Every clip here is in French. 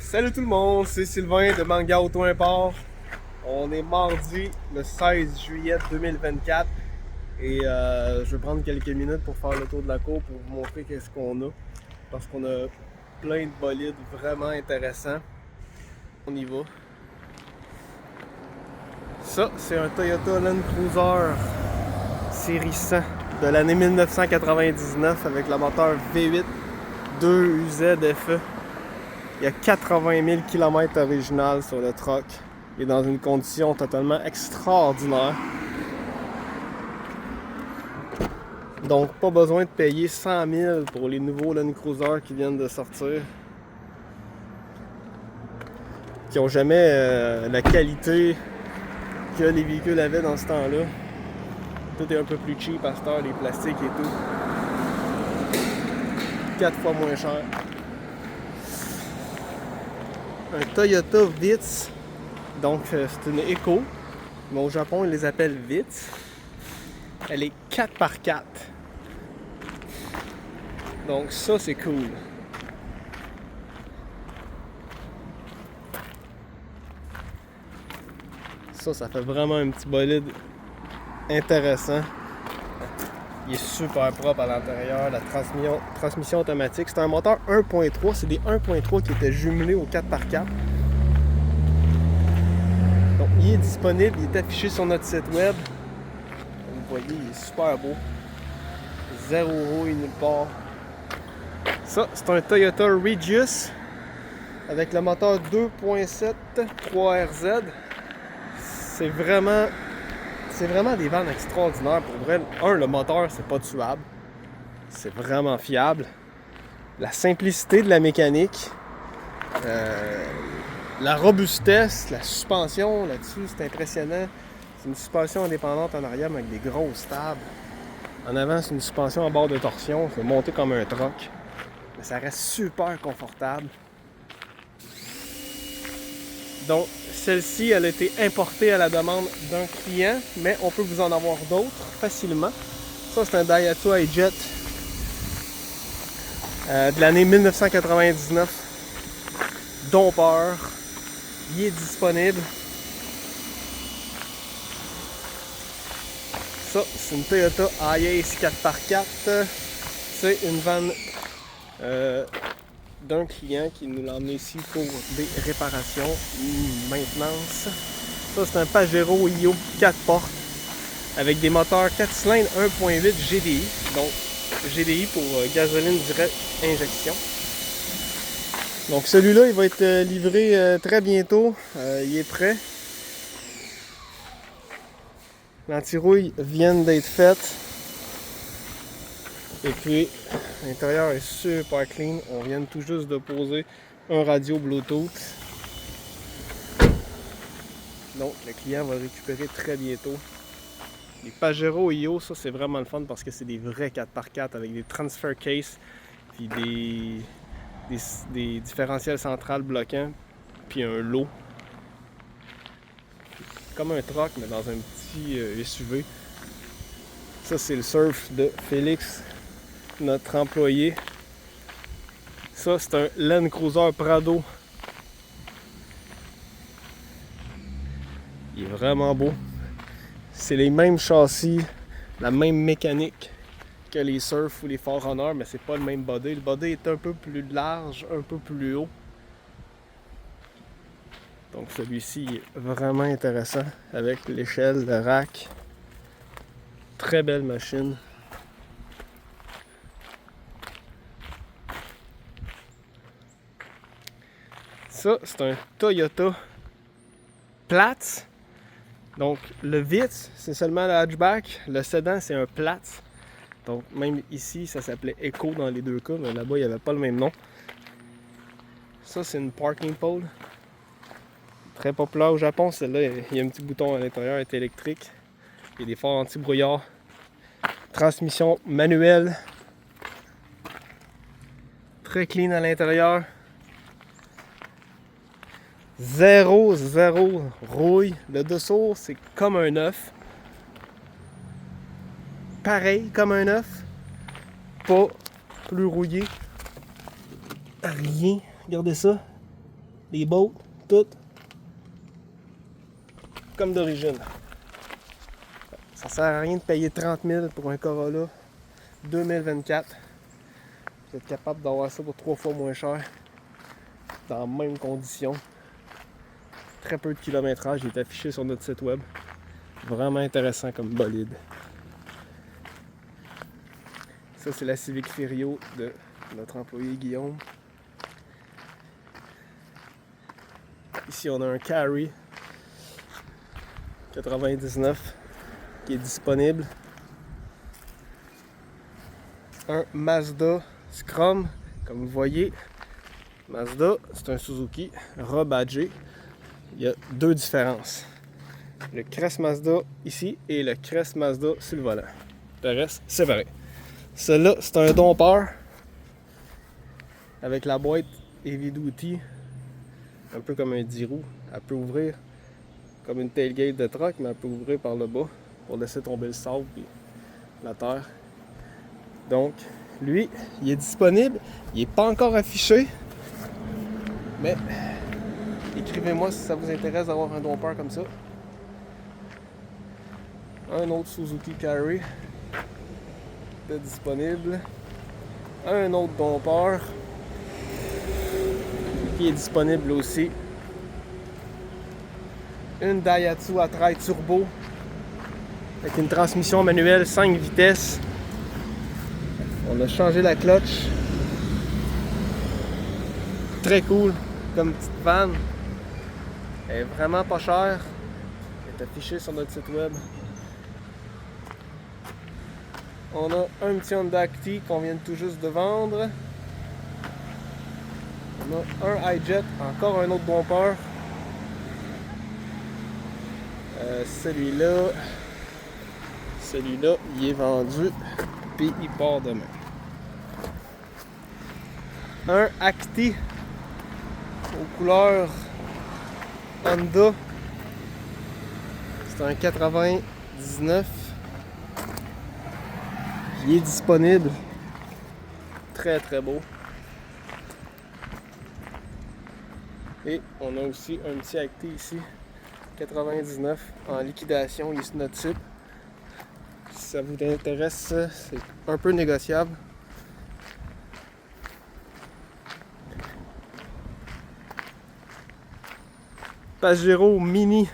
Salut tout le monde, c'est Sylvain de Manga Auto Import. On est mardi le 16 juillet 2024 et je vais prendre quelques minutes pour faire le tour de la cour pour vous montrer qu'est-ce qu'on a. Parce qu'on a plein de bolides vraiment intéressants. On y va. Ça, c'est un Toyota Land Cruiser série 100 de l'année 1999 avec le moteur V8 2 UZ-FE. Il y a 80 000 km original sur le truck. Il est dans une condition totalement extraordinaire. Donc, pas besoin de payer 100 000 pour les nouveaux Land Cruiser qui viennent de sortir. Qui n'ont jamais la qualité que les véhicules avaient dans ce temps-là. Tout est un peu plus cheap à cette heure, les plastiques et tout. 4 fois moins cher. Un Toyota Vitz, donc c'est une Eco, mais au Japon ils les appellent Vitz. Elle est 4x4. Donc ça c'est cool. Ça fait vraiment un petit bolide intéressant. Il est super propre à l'intérieur, la transmission automatique. C'est un moteur 1.3, c'est des 1.3 qui étaient jumelés au 4x4. Donc il est disponible, il est affiché sur notre site web. Vous voyez, il est super beau. 0 rouille nulle part. Ça, c'est un Toyota Regius avec le moteur 2.7 3RZ. C'est vraiment des vannes extraordinaires pour vrai. Le moteur, c'est pas tuable. C'est vraiment fiable. La simplicité de la mécanique. La robustesse, la suspension là-dessus, c'est impressionnant. C'est une suspension indépendante en arrière avec des grosses tables. En avant, c'est une suspension à bord de torsion. C'est monter comme un truck. Mais ça reste super confortable. Donc, celle-ci, elle a été importée à la demande d'un client, mais on peut vous en avoir d'autres facilement. Ça, c'est un Daihatsu iJet de l'année 1999. Dompeur. Il est disponible. Ça, c'est une Toyota Hiace 4x4. C'est une vanne d'un client qui nous l'a emmené ici pour des réparations, maintenance. Ça, c'est un Pajero IO 4 portes avec des moteurs 4 cylindres 1.8 GDI. Donc, GDI pour gasoline direct injection. Donc, celui-là, il va être livré très bientôt. Il est prêt. L'antirouille vient d'être faite. Et puis, l'intérieur est super clean. On vient tout juste de poser un radio Bluetooth. Donc, le client va le récupérer très bientôt. Les Pajero IO, ça c'est vraiment le fun parce que c'est des vrais 4x4 avec des transfer cases, puis des différentiels centrales bloquants, puis un lot. Comme un truck, mais dans un petit SUV. Ça, c'est le surf de Félix, notre employé. Ça, c'est un Land Cruiser Prado. Il est vraiment beau. C'est les mêmes châssis, la même mécanique que les Surf ou les 4Runner, mais c'est pas le même body. Le body est un peu plus large, un peu plus haut. Donc celui-ci est vraiment intéressant avec l'échelle, le rack. Très belle machine. Ça, c'est un Toyota Platz. Donc, le Vitz, c'est seulement le hatchback. Le sedan, c'est un Platz. Donc, même ici, ça s'appelait Eco dans les deux cas, mais là-bas, il n'y avait pas le même nom. Ça, c'est une parking pole. Très populaire au Japon. Celle-là, il y a un petit bouton à l'intérieur, elle est électrique. Il y a des phares anti-brouillard. Transmission manuelle. Très clean à l'intérieur. Zéro rouille. Le dessous, c'est comme un œuf. Pareil comme un œuf. Pas plus rouillé. Rien. Regardez ça. les bottes, tout comme d'origine. Ça sert à rien de payer 30 000 pour un Corolla 2024. Vous êtes capable d'avoir ça pour 3 fois moins cher, dans les mêmes conditions. Très peu de kilométrage, il est affiché sur notre site web. Vraiment intéressant comme bolide. Ça, c'est la Civic Ferio de notre employé Guillaume. Ici, on a un Carry 99 qui est disponible. Un Mazda Scrum, comme vous voyez. Mazda, c'est un Suzuki rebadgé. Il y a deux différences. Le Crest Mazda ici et le Crest Mazda sur le volant. Le reste, séparé. Celui-là, c'est un dompeur avec la boîte Heavy Duty, un peu comme un 10 roues. Elle peut ouvrir comme une tailgate de truck, mais elle peut ouvrir par le bas pour laisser tomber le sable et la terre. Donc, lui, il est disponible. Il n'est pas encore affiché, mais écrivez-moi si ça vous intéresse d'avoir un dompeur comme ça. Un autre Suzuki Carry est disponible. Un autre dompeur qui est disponible aussi. Une Daihatsu A-Trail Turbo avec une transmission manuelle 5 vitesses. On a changé la clutch. Très cool comme petite van. Elle est vraiment pas chère. Elle est affichée sur notre site web. On a un petit Honda Acti qu'on vient tout juste de vendre. On a un iJet, encore un autre dompeur. Celui-là, il est vendu, puis il part demain. Un Acti aux couleurs Honda. C'est un 99. Il est disponible. Très très beau. Et on a aussi un petit Acti ici. 99 en liquidation. Il est sur notre site. Si ça vous intéresse, c'est un peu négociable. Pajero Mini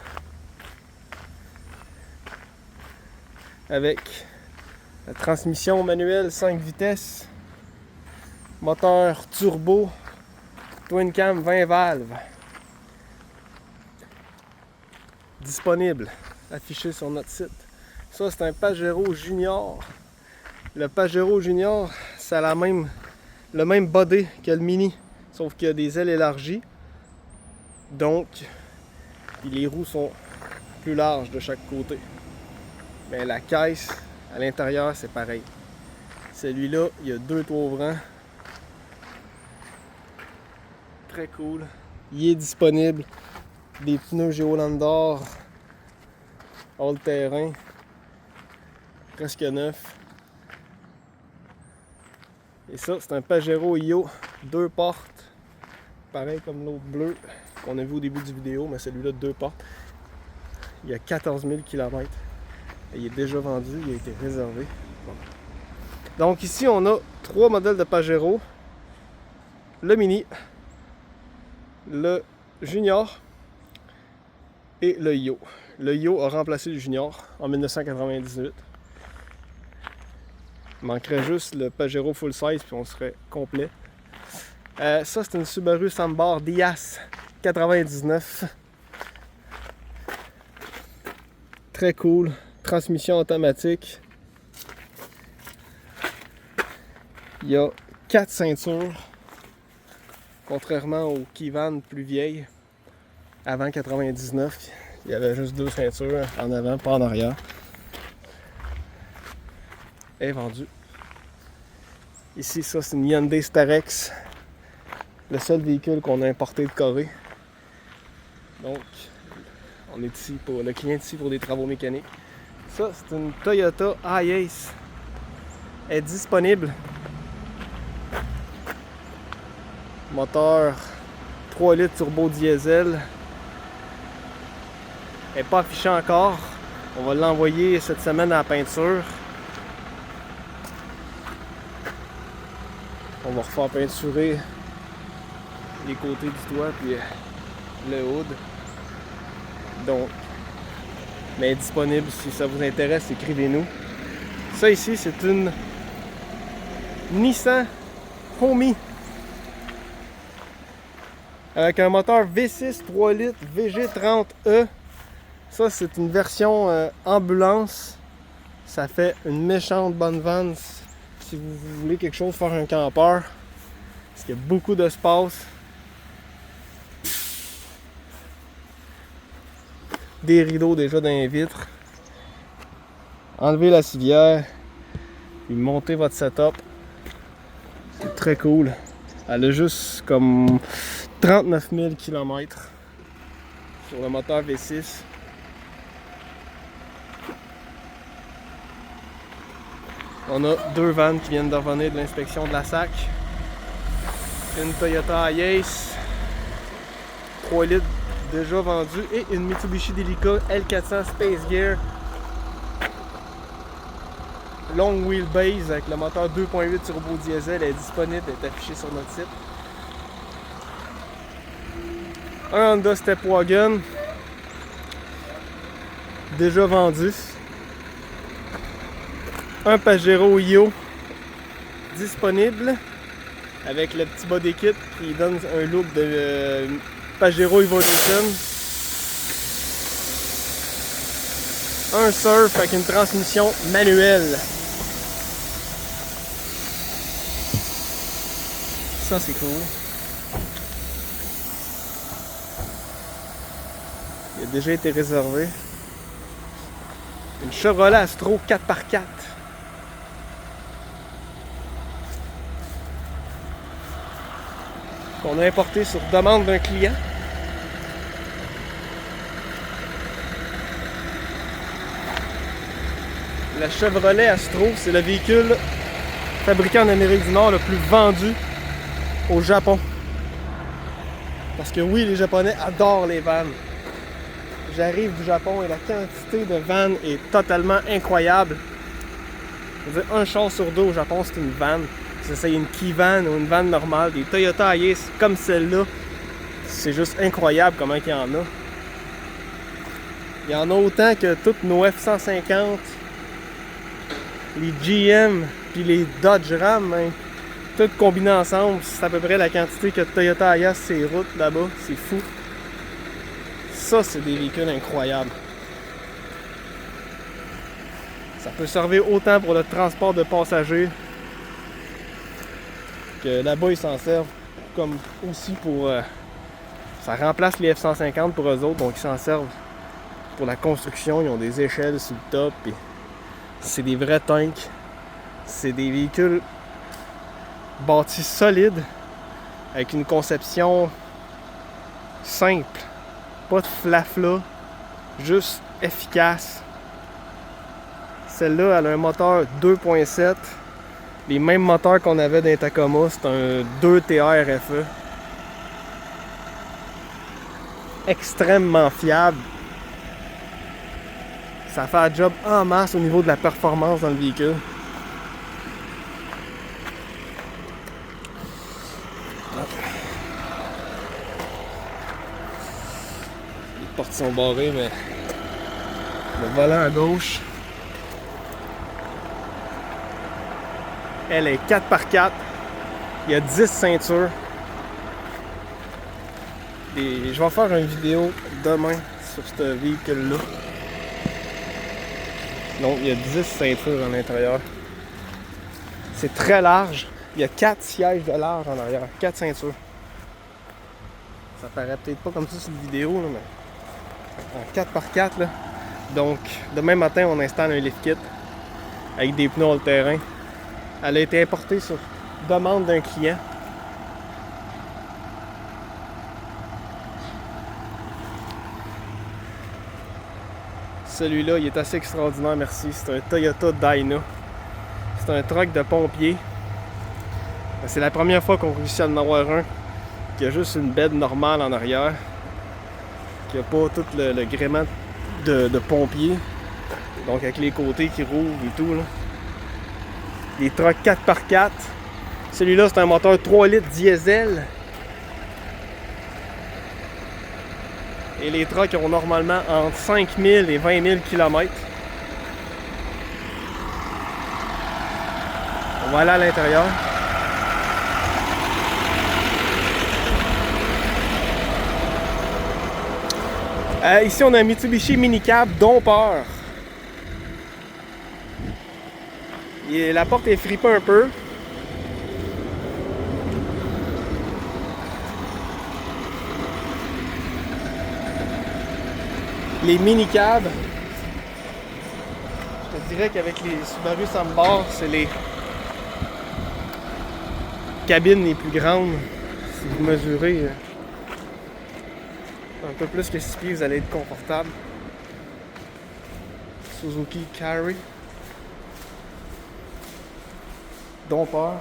avec la transmission manuelle 5 vitesses, moteur turbo, twin cam 20 valves. Disponible, affiché sur notre site. Ça, c'est un Pajero Junior. Le Pajero Junior, ça a le même body que le Mini, sauf qu'il y a des ailes élargies. Donc, les roues sont plus larges de chaque côté. Mais la caisse, à l'intérieur, c'est pareil. Celui-là, il y a 2 toits ouvrants. Très cool. Il est disponible. Des pneus Géolandor all-terrain. Presque neuf. Et ça, c'est un Pajero IO 2 portes. Pareil comme l'autre bleu qu'on a vu au début du vidéo, mais celui-là de 2 portes. Il y a 14 000 km. Et il est déjà vendu, il a été réservé. Bon. Donc ici, on a 3 modèles de Pajero. Le Mini, le Junior et le IO. Le IO a remplacé le Junior en 1998. Il manquerait juste le Pajero full size puis on serait complet. Ça, c'est une Subaru Sambar Dias 99. Très cool. Transmission automatique. Il y a 4 ceintures. Contrairement aux Kivan plus vieilles. Avant 99, il y avait juste 2 ceintures en avant, pas en arrière. Elle est vendue. Ici, ça, c'est une Hyundai Starex. Le seul véhicule qu'on a importé de Corée. Donc, on est ici pour le client est ici pour des travaux mécaniques. Ça, c'est une Toyota Hiace. Elle est disponible. Moteur 3 litres turbo diesel. Elle n'est pas affichée encore. On va l'envoyer cette semaine à la peinture. On va refaire peinturer les côtés du toit puis le hood. Donc, mais disponible si ça vous intéresse, écrivez-nous. Ça ici, c'est une Nissan Homey avec un moteur V6 3 litres VG30E. Ça, c'est une version ambulance. Ça fait une méchante bonne vanne si vous voulez quelque chose faire un campeur. Parce qu'il y a beaucoup d'espace. Des rideaux déjà dans les vitres. Enlevez la civière. Puis montez votre setup. C'est très cool. Elle a juste comme 39 000 km sur le moteur V6. On a deux vannes qui viennent de revenir de l'inspection de la SAC. Une Toyota Hiace 3 litres déjà vendue et une Mitsubishi Delica L400 Space Gear long wheelbase avec le moteur 2.8 turbo diesel. Elle est disponible, elle est affichée sur notre site. Un Honda Stepwagon déjà vendu. Un Pajero Io disponible avec le petit body kit qui donne un look de Pajero Evolution. Un Surf avec une transmission manuelle. Ça c'est cool. Il a déjà été réservé. Une Chevrolet Astro 4x4. Qu'on a importé sur demande d'un client. La Chevrolet Astro, c'est le véhicule fabriqué en Amérique du Nord le plus vendu au Japon. Parce que oui, les Japonais adorent les vannes. J'arrive du Japon et la quantité de vannes est totalement incroyable. Je veux dire, un char sur deux au Japon, c'est une vanne. Si c'est une Key-Van ou une vanne normale, des Toyota Hiace comme celle-là, c'est juste incroyable comment il y en a. Il y en a autant que toutes nos F-150, les GM puis les Dodge Ram, hein. Toutes combinées ensemble, c'est à peu près la quantité que Toyota Hiace sur les routes là-bas. C'est fou. Ça, c'est des véhicules incroyables. Ça peut servir autant pour le transport de passagers que là-bas, ils s'en servent comme aussi pour... ça remplace les F-150 pour eux autres, donc ils s'en servent pour la construction. Ils ont des échelles sur le top. Et c'est des vrais tanks. C'est des véhicules bâtis solides avec une conception simple. Pas de flafla, juste efficace. Celle-là, elle a un moteur 2.7. Les mêmes moteurs qu'on avait dans les Tacoma, c'est un 2 TRFE. Extrêmement fiable. Ça fait un job en masse au niveau de la performance dans le véhicule. Les portes sont barrées, mais le volant à gauche, elle est 4x4. Il y a 10 ceintures. Et je vais faire une vidéo demain sur ce véhicule-là. Donc, il y a 10 ceintures à l'intérieur. C'est très large. Il y a 4 sièges de large en arrière. 4 ceintures. Ça paraît peut-être pas comme ça sur une vidéo, là, mais en 4x4, là. Donc, demain matin, on installe un lift kit avec des pneus all-terrain. Elle a été importée sur demande d'un client. Celui-là, il est assez extraordinaire, merci. C'est un Toyota Dyna. C'est un truck de pompier. C'est la première fois qu'on réussit à en avoir un qui a juste une bed normale en arrière, qui n'a pas tout le gréement de pompier, donc avec les côtés qui rouvrent et tout, là. Les trucks 4x4. Celui-là, c'est un moteur 3 litres diesel. Et les trucks ont normalement entre 5000 et 20 000 km. On va aller à l'intérieur. Ici, on a un Mitsubishi Minicab Dompeur. Et la porte est fripée un peu. Les minicabs, je te dirais qu'avec les Subaru Sambar, c'est les cabines les plus grandes. Si vous mesurez un peu plus que 6 pieds, vous allez être confortable. Suzuki Carry. Dompeur.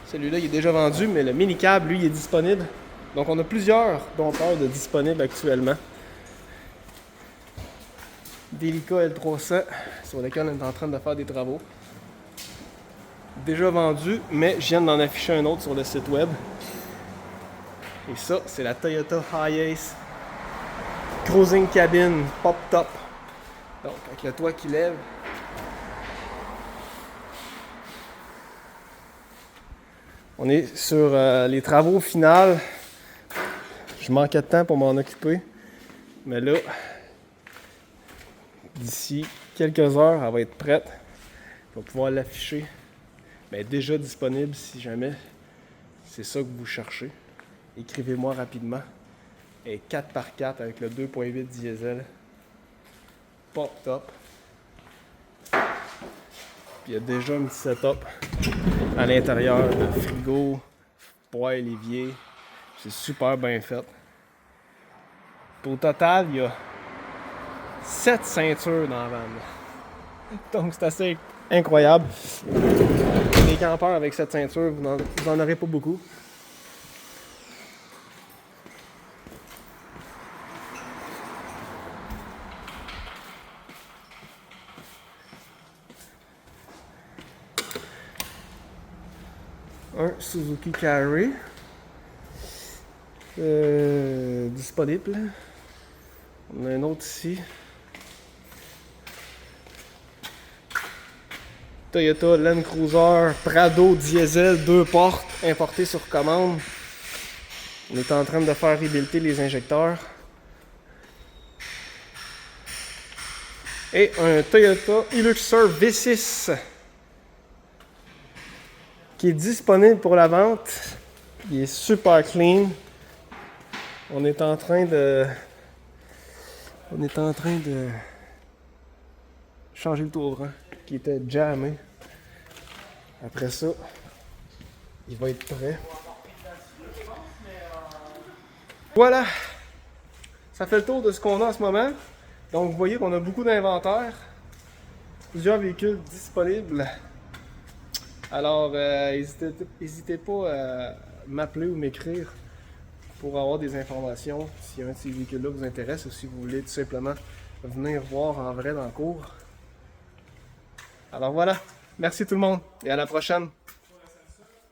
Celui-là, il est déjà vendu, mais le minicab, lui, il est disponible. Donc, on a plusieurs dompeurs de disponibles actuellement. Delica L300, sur lequel on est en train de faire des travaux. Déjà vendu, mais je viens d'en afficher un autre sur le site web. Et ça, c'est la Toyota Hiace Cruising Cabin Pop Top. Donc, avec le toit qui lève. On est sur les travaux finaux. Je manquais de temps pour m'en occuper. Mais là, d'ici quelques heures, elle va être prête. On va pouvoir l'afficher. Mais déjà disponible si jamais c'est ça que vous cherchez. Écrivez-moi rapidement. Elle est 4x4 avec le 2.8 diesel. Pop top. Puis il y a déjà un petit setup à l'intérieur de frigo, poêle, évier. C'est super bien fait. Au total, il y a 7 ceintures dans la vanne. Donc c'est assez incroyable. Les campeurs avec cette ceinture, vous n'en aurez pas beaucoup. Un Suzuki Carry disponible. On a un autre ici. Toyota Land Cruiser Prado diesel 2 portes importé sur commande. On est en train de faire rebuilder les injecteurs. Et un Toyota Hilux V6 qui est disponible pour la vente. Il est super clean. On est en train de changer le tour qui était jammé. Après ça, il va être prêt. Voilà! Ça fait le tour de ce qu'on a en ce moment. Donc vous voyez qu'on a beaucoup d'inventaire. Plusieurs véhicules disponibles. Alors, n'hésitez pas à m'appeler ou m'écrire pour avoir des informations si un de ces véhicules-là vous intéresse ou si vous voulez tout simplement venir voir en vrai dans le cours. Alors voilà, merci tout le monde et à la prochaine.